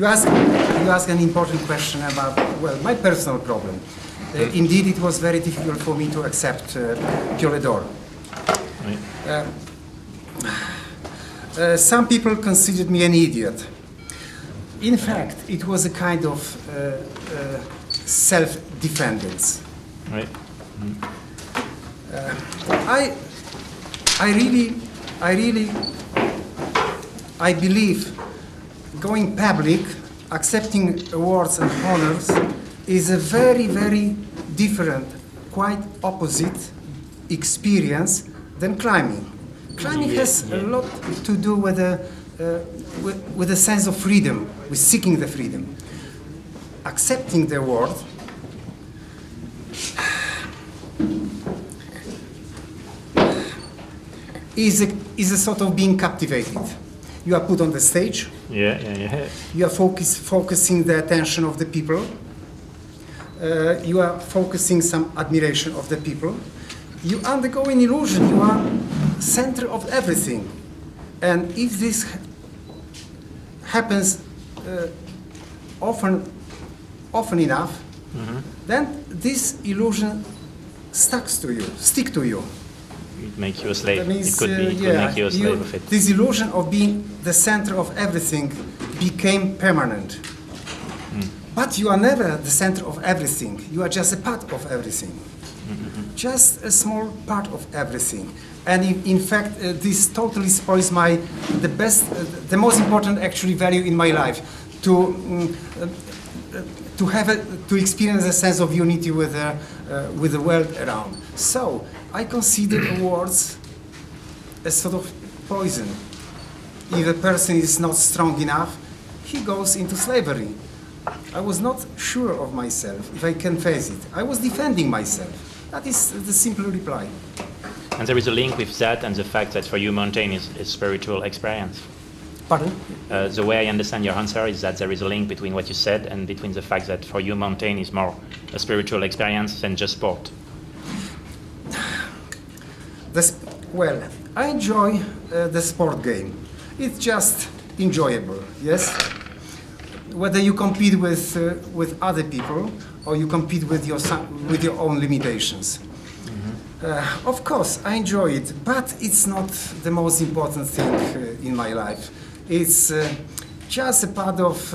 You ask an important question about, well, my personal problem. Indeed, it was very difficult for me to accept Piolet d'Or. Some people considered me an idiot. In fact, it was a kind of self-defense. Right. I believe going public, accepting awards and honors is a very, very different, quite opposite experience than climbing. Climbing has a lot to do with a sense of freedom, with seeking the freedom. Accepting the award is a sort of being captivated. You are put on the stage. Yeah. You are focusing the attention of the people. You are focusing some admiration of the people. You undergo an illusion. You are center of everything. And if this happens often enough, then this illusion stick to you. It makes you a slave. That means, it could make you a slave of it. This illusion of being the center of everything became permanent. But you are never the center of everything. You are just a part of everything. Just a small part of everything. And in fact, this totally spoils the most important actually value in my life, to experience a sense of unity with the world around. So I consider awards as sort of poison. If a person is not strong enough, he goes into slavery. I was not sure of myself, if I can face it. I was defending myself. That is the simple reply. And there is a link with that and the fact that for you mountain is spiritual experience. Pardon? The way I understand your answer is that there is a link between what you said and between the fact that for you mountain is more a spiritual experience than just sport. Well, I enjoy the sport game. It's just enjoyable, yes? Whether you compete with other people or you compete with your own limitations. Of course, I enjoy it, but it's not the most important thing in my life. It's just a part of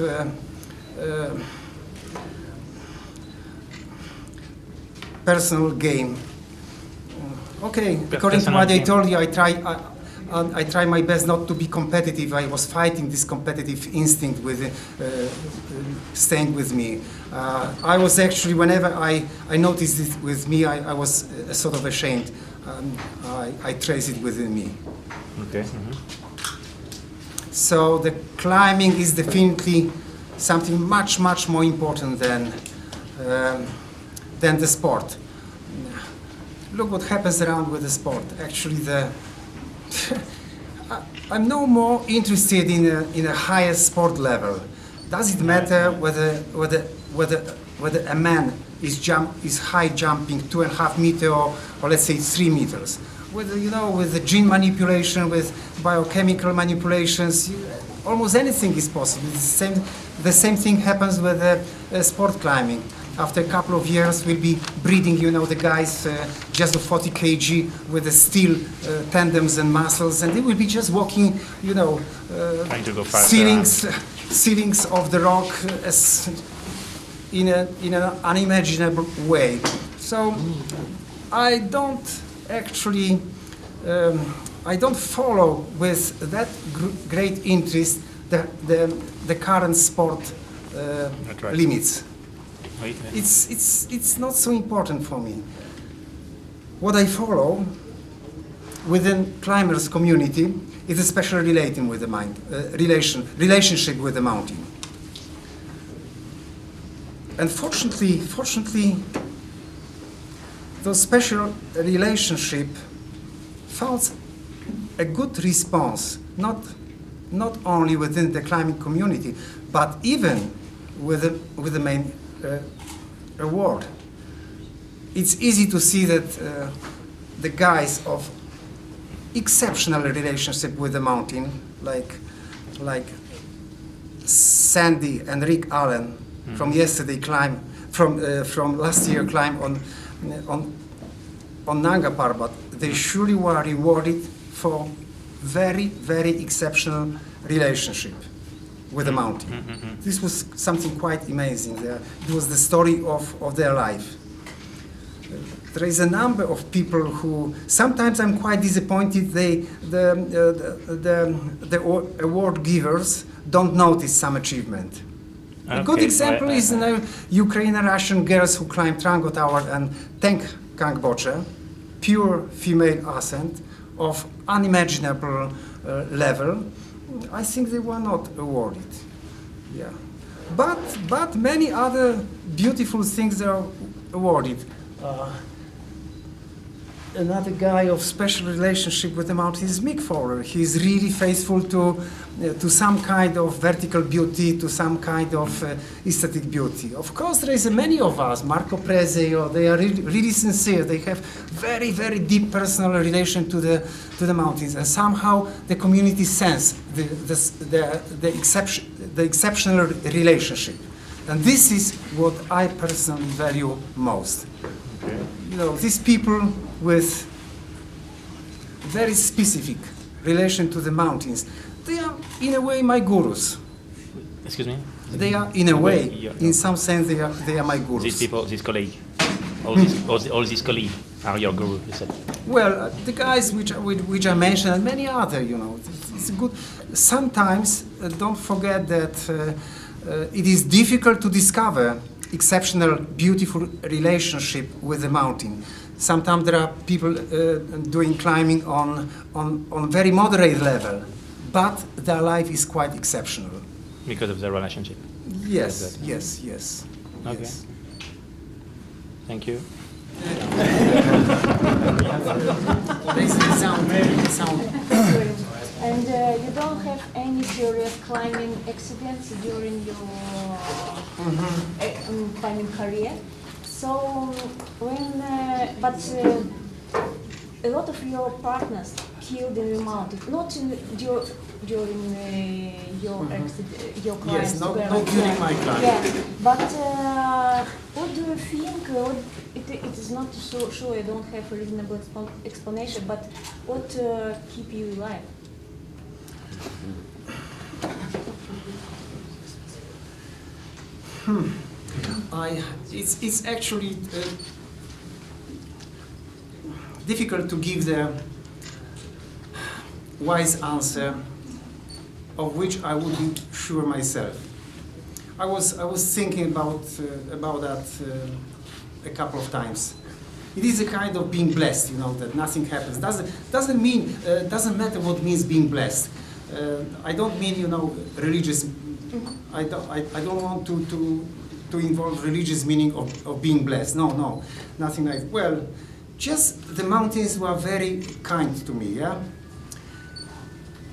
personal game. Okay, according to what I told you, I try my best not to be competitive. I was fighting this competitive instinct with staying with me. I was actually, whenever I noticed it with me, I was sort of ashamed. I trace it within me. Okay. So the climbing is definitely something much, much more important than the sport. Look what happens around with the sport. Actually, I'm no more interested in a higher sport level. Does it matter whether a man is high jumping 2.5 meters or let's say 3 meters? Whether with the gene manipulation, with biochemical manipulations, almost anything is possible. The same thing happens with sport climbing. After a couple of years, we'll be breeding, the guys just of 40 kg with the steel tendons and muscles, and they will be just walking, trying to go faster. ceilings of the rock in an unimaginable way. So I don't actually, I don't follow with that great interest the current sport limits. It's not so important for me. What I follow within climbers community is especially relating with the mind, relationship with the mountain. And fortunately, those special relationship found a good response, not only within the climbing community, but even with the main award. It's easy to see that the guys of exceptional relationship with the mountain, like Sandy and Rick Allen from yesterday from last year climb on Nanga Parbat, they surely were rewarded for very, very exceptional relationship with the mountain. This was something quite amazing. It was the story of their life. There is a number of people who sometimes I'm quite disappointed. The award givers don't notice some achievement. A good example is Ukrainian Russian girls who climbed Trango Tower and Tank Kangboche, pure female ascent of unimaginable level. I think they were not awarded. Yeah, but many other beautiful things are awarded. Another guy of special relationship with the mountain is Mick Fowler. He's really faithful to some kind of vertical beauty, to some kind of aesthetic beauty. Of course, there is many of us, Marco Prezio, they are really sincere. They have very, very deep personal relation to the mountains, and somehow the community sense the exceptional relationship. And this is what I personally value most. You know, these people with very specific relation to the mountains, they are in a way my gurus. Excuse me? They are in a way, in some sense, they are my gurus. These people, these colleagues, all these colleagues are your guru, you said? Well, the guys which I mentioned and many other, you know, it's good. Sometimes, don't forget that it is difficult to discover exceptional, beautiful relationship with the mountain. Sometimes there are people doing climbing on very moderate level, but their life is quite exceptional. Because of the relationship? Yes, yes. Okay. Yes. Thank you. And you don't have any serious climbing accidents during your climbing career. So but a lot of your partners killed in the mountain, not during your accident, your climb. Yes, not during my climb. Yeah, but what do you think? It is not so sure. I don't have a reasonable explanation. But what keep you alive? It's actually difficult to give the wise answer of which I would be sure myself. I was thinking about that a couple of times. It is a kind of being blessed, you know, that nothing happens. Doesn't matter what means being blessed. I don't mean, you know, religious. I don't want to involve religious meaning of being blessed. No, nothing like. Well, just the mountains were very kind to me. Yeah.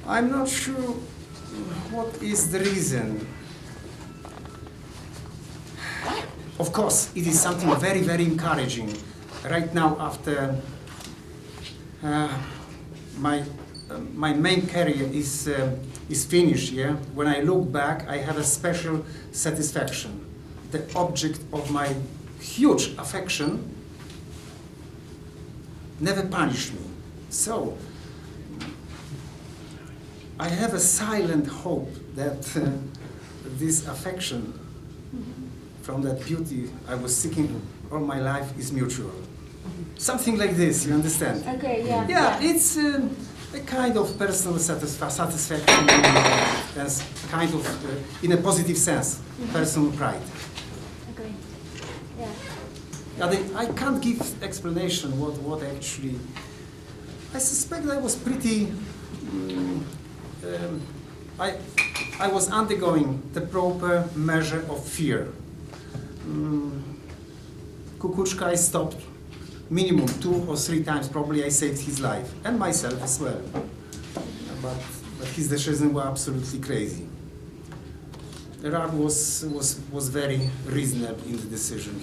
I'm not sure what is the reason. Of course, it is something very, very encouraging. Right now, after my main career is finished, yeah. When I look back, I have a special satisfaction. The object of my huge affection never punished me. So I have a silent hope that this affection from that beauty I was seeking all my life is mutual. Something like this, you understand? Okay, yeah. Yeah, it's a kind of personal satisfaction and kind of, in a positive sense, personal pride. Okay, yeah. I can't give explanation what actually. I suspect I was pretty. I was undergoing the proper measure of fear. Kukuczka I stopped minimum 2 or 3 times. Probably I saved his life and myself as well. But his decisions were absolutely crazy. Gerard was very reasonable in the decision.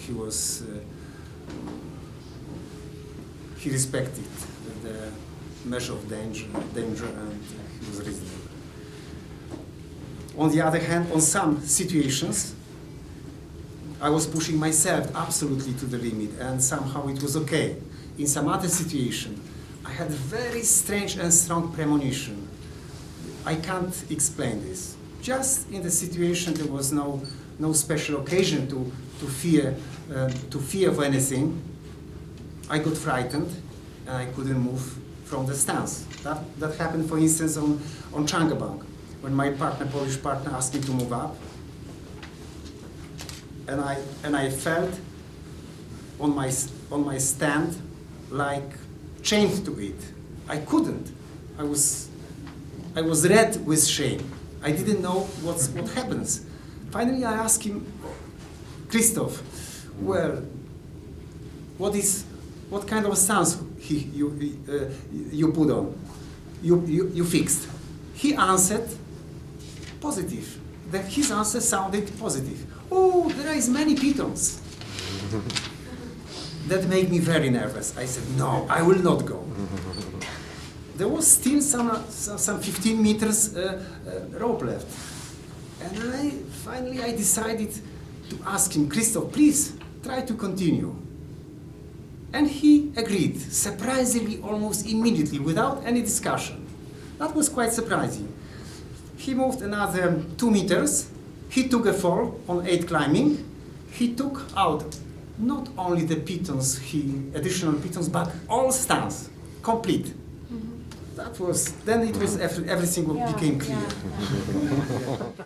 He respected the measure of danger, and he was reasonable. On the other hand, on some situations, I was pushing myself absolutely to the limit, and somehow it was okay. In some other situation, I had very strange and strong premonition. I can't explain this. Just in the situation, there was no special occasion to fear of anything. I got frightened, and I couldn't move from the stance. That happened, for instance, on Changabang, when my Polish partner, asked me to move up, and I felt on my stand like chained to it. I couldn't. I was red with shame. I didn't know what happens. Finally, I asked him, Christoph, well, what kind of stance you put on? You fixed. He answered positive. His answer sounded positive. Oh, there is many pitons. That made me very nervous. I said, no, I will not go. There was still some 15 meters rope left. And finally I decided to ask him, Christoph, please, try to continue. And he agreed, surprisingly, almost immediately, without any discussion. That was quite surprising. He moved another 2 meters. He took a fall on 8 climbing. He took out not only the pitons, additional pitons, but all stance, complete. That was, then it was, everything became clear. Yeah.